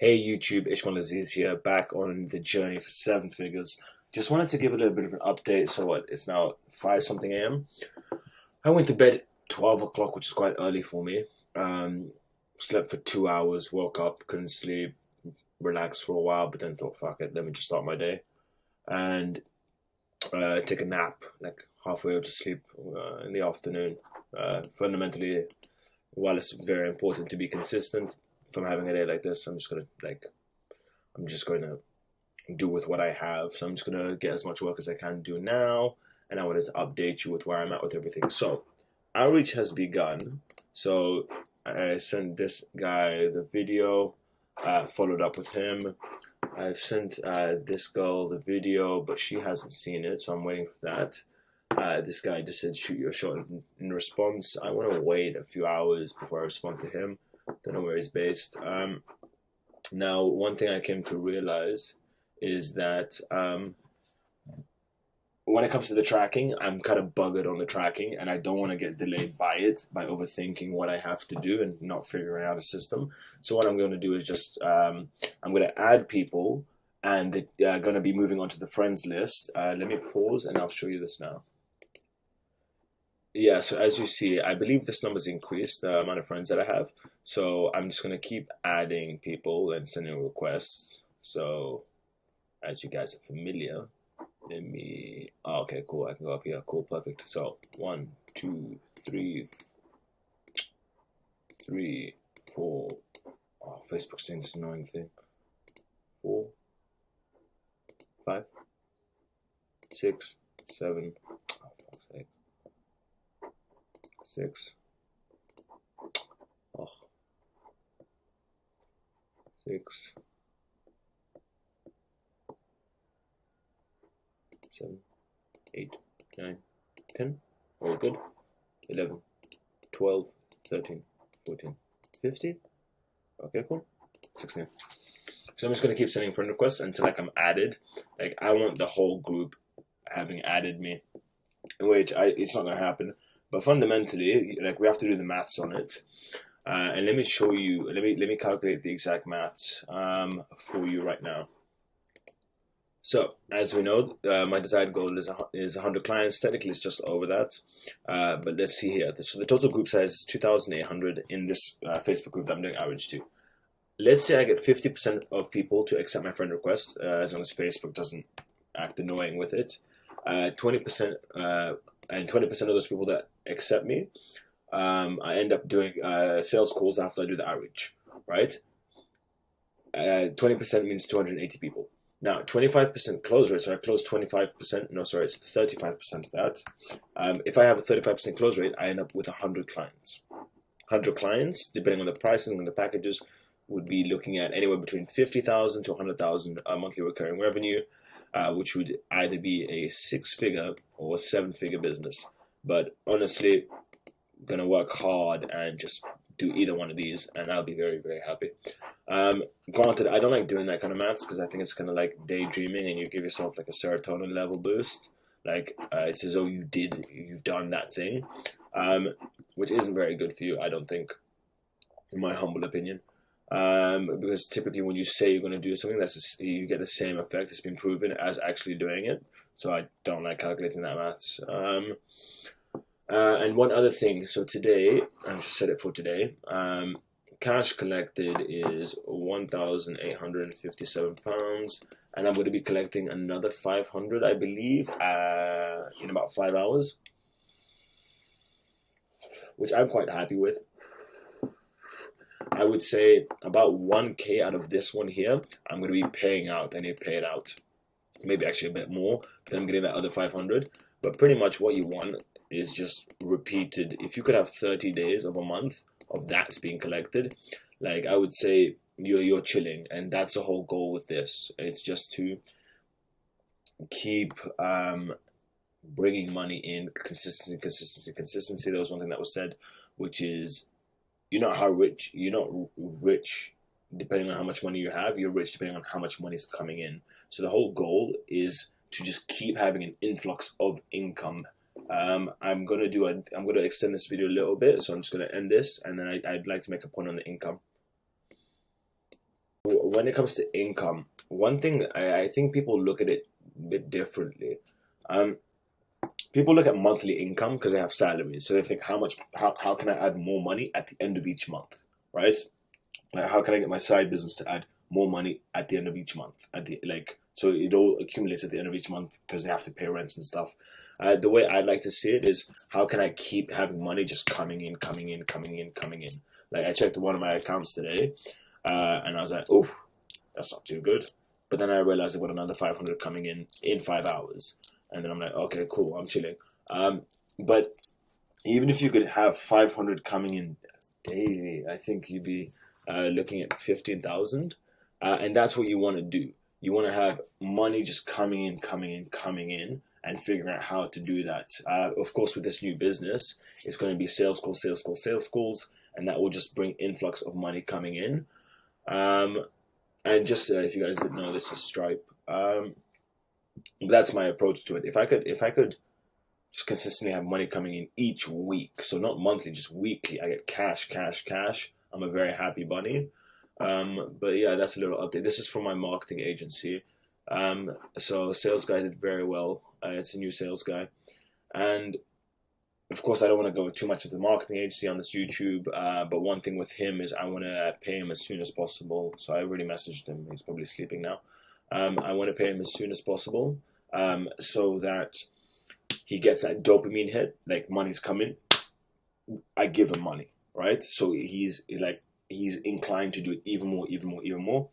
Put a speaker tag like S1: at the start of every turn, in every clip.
S1: Hey YouTube, Ishmael Aziz here, back on the journey for seven figures. Just wanted to give a little bit of an update. So what? It's now 5 something a.m. I went to bed 12 o'clock, which is quite early for me. Slept for 2 hours, woke up, couldn't sleep, relaxed for a while, but then thought, fuck it, let me just start my day. And take a nap, like halfway to sleep in the afternoon. Fundamentally, while it's very important to be consistent, if I'm having a day like this, I'm just gonna do with what I have. So I'm just gonna get as much work as I can do now, and I wanted to update you with where I'm at with everything. So outreach has begun. So I sent this guy the video, followed up with him. I've sent this girl the video, but she hasn't seen it, so I'm waiting for that. This guy just said shoot your shot in response. I want to wait a few hours before I respond to him. Don't know where he's based. Now, one thing I came to realize is that when it comes to the tracking, I'm kind of buggered on the tracking, and I don't want to get delayed by it, by overthinking what I have to do and not figuring out a system. So what I'm going to do is just I'm going to add people, and they're going to be moving on to the friends list. Let me pause, and I'll show you this now. Yeah, so as you see, I believe this number's increased, the amount of friends that I have. So I'm just going to keep adding people and sending requests. So as you guys are familiar, let me, oh, okay, cool. I can go up here. Cool, perfect. So 1, 2, 3, 3, 4. Oh, Facebook's doing this annoying thing. 4, 5, 6, 7. Oh, fuck's sake. 6. Oh. 6, 7, 8, 9, 10. All good. 11, 12, 13, 14, 15. Okay, cool. 16. So I'm just going to keep sending friend requests until like I'm added. Like I want the whole group having added me, which it's not going to happen. But fundamentally, like we have to do the maths on it. And let me show you. Let me calculate the exact maths for you right now. So as we know, my desired goal is 100 clients. Technically, it's just over that. But let's see here. So the total group size is 2,800 in this Facebook group that I'm doing outreach to. Let's say I get 50% of people to accept my friend request, as long as Facebook doesn't act annoying with it. 20%, and 20% of those people that accept me, I end up doing sales calls after I do the outreach, right? 20% means 280 people. Now, 25% close rate, so I close 25%, no, sorry, it's 35% of that. If I have a 35% close rate, I end up with 100 clients. 100 clients, depending on the pricing and the packages, would be looking at anywhere between 50,000 to 100,000 monthly recurring revenue, which would either be a 6-figure or a 7-figure business. But honestly, gonna work hard and just do either one of these, and I'll be very, very happy. Granted, I don't like doing that kind of maths because I think it's kind of like daydreaming, and you give yourself like a serotonin level boost. Like it's as though you've done that thing, which isn't very good for you, I don't think, in my humble opinion. Because typically when you say you're going to do something, you get the same effect. It's been proven as actually doing it. So I don't like calculating that maths. And one other thing. So today, I've just said it for today. Cash collected is £1,857, and I'm going to be collecting another 500, I believe, in about 5 hours, which I'm quite happy with. I would say about 1K out of this one here, I'm going to be paying out. I need to pay it out. Maybe actually a bit more, then I'm getting that other 500. But pretty much what you want is just repeated. If you could have 30 days of a month of that's being collected, like I would say you're chilling. And that's the whole goal with this. It's just to keep bringing money in, consistency. There was one thing that was said, which is you're not rich depending on how much money you have. You're rich depending on how much money is coming in. So the whole goal is to just keep having an influx of income. I'm gonna extend this video a little bit, so I'm just gonna end this, and then I'd like to make a point on the income. When it comes to income, one thing I think people look at it a bit differently. Um, People look at monthly income because they have salaries, so they think how can I add more money at the end of each month, right? Like how can I get my side business to add more money at the end of each month? At the like so it all accumulates at the end of each month because they have to pay rent and stuff. The way I'd like to see it is how can I keep having money just coming in, coming in, coming in, coming in. Like I checked one of my accounts today, and I was like, oh, that's not too good. But then I realized I've got another 500 coming in 5 hours, and then I'm like, okay, cool, I'm chilling. But even if you could have 500 coming in daily, I think you'd be looking at 15,000, and that's what you want to do. You want to have money just coming in, coming in, coming in, and figuring out how to do that. Of course, with this new business, it's going to be sales calls, sales calls, sales calls, and that will just bring influx of money coming in. Um, and just if you guys didn't know, this is Stripe. That's my approach to it. If I could just consistently have money coming in each week, so not monthly, just weekly, I get cash, cash, cash. I'm a very happy bunny. But yeah, that's a little update. This is from my marketing agency. So sales guy did very well. It's a new sales guy, and of course, I don't want to go too much into the marketing agency on this YouTube. But one thing with him is I want to pay him as soon as possible. So I already messaged him. He's probably sleeping now. I want to pay him as soon as possible, so that he gets that dopamine hit. Like money's coming, I give him money, right? So he's inclined to do it even more, even more, even more.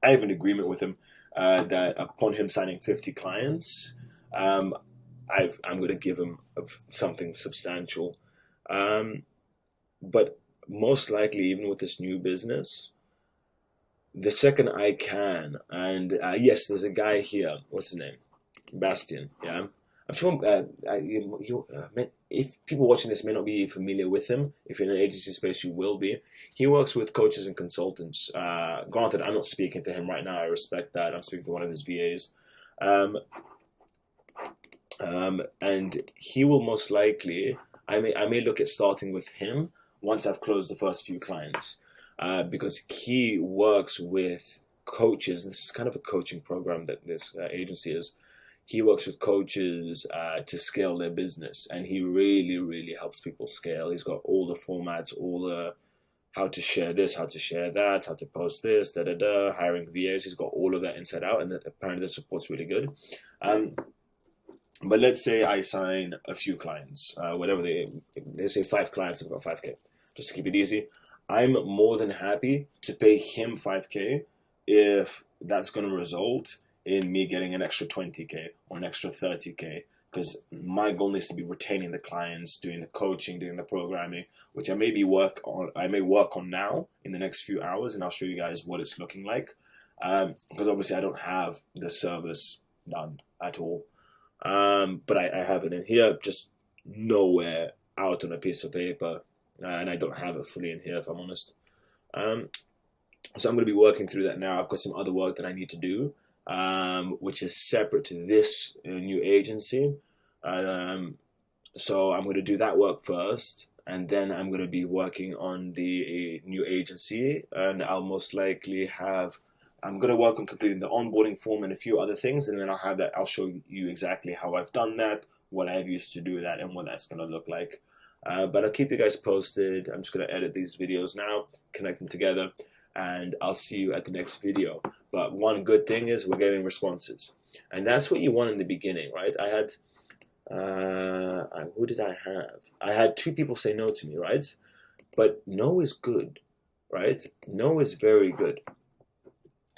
S1: I have an agreement with him that upon him signing 50 clients, um, I'm going to give him something substantial. Um, but most likely, even with this new business, the second I can, and yes, there's a guy here. What's his name? Bastian. Yeah, I'm sure. If people watching this may not be familiar with him, if you're in the agency space, you will be. He works with coaches and consultants. Granted, I'm not speaking to him right now. I respect that. I'm speaking to one of his VAs. Um, and he will most likely. I may look at starting with him once I've closed the first few clients, because he works with coaches. This is kind of a coaching program that this agency is. He works with coaches to scale their business, and he really, really helps people scale. He's got all the formats, all the how to share this, how to share that, how to post this, da da da, hiring VAs. He's got all of that inside out, and apparently the support's really good. Um, but let's say I sign a few clients, whatever let's say 5 clients, I've got 5K, just to keep it easy. I'm more than happy to pay him 5K if that's going to result in me getting an extra 20K or an extra 30K, because my goal is to be retaining the clients, doing the coaching, doing the programming, which I may work on now in the next few hours, and I'll show you guys what it's looking like. Because obviously I don't have the service done at all. But I have it in here, just nowhere out on a piece of paper, and I don't have it fully in here, if I'm honest. So I'm going to be working through that now. I've got some other work that I need to do, which is separate to this new agency. So I'm going to do that work first, and then I'm going to be working on the new agency, and I'll most likely I'm going to work on completing the onboarding form and a few other things, and then I'll show you exactly how I've done that, what I've used to do that, and what that's going to look like. But I'll keep you guys posted. I'm just going to edit these videos now, connect them together, and I'll see you at the next video. But one good thing is we're getting responses, and that's what you want in the beginning, right? I had, who did I have? I had 2 people say no to me, right? But no is good, right? No is very good,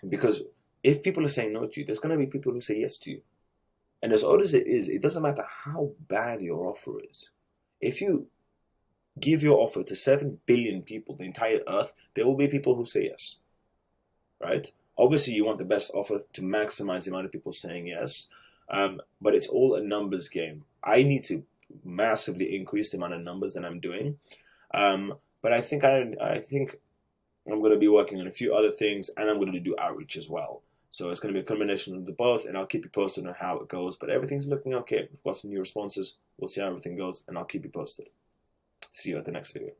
S1: because if people are saying no to you, there's going to be people who say yes to you. And as odd as it is, it doesn't matter how bad your offer is. If you give your offer to 7 billion people, the entire earth, there will be people who say yes, right? Obviously, you want the best offer to maximize the amount of people saying yes, but it's all a numbers game. I need to massively increase the amount of numbers that I'm doing, but I think I'm going to be working on a few other things, and I'm going to do outreach as well. So it's going to be a combination of the both, and I'll keep you posted on how it goes. But everything's looking okay. We've got some new responses. We'll see how everything goes, and I'll keep you posted. See you at the next video.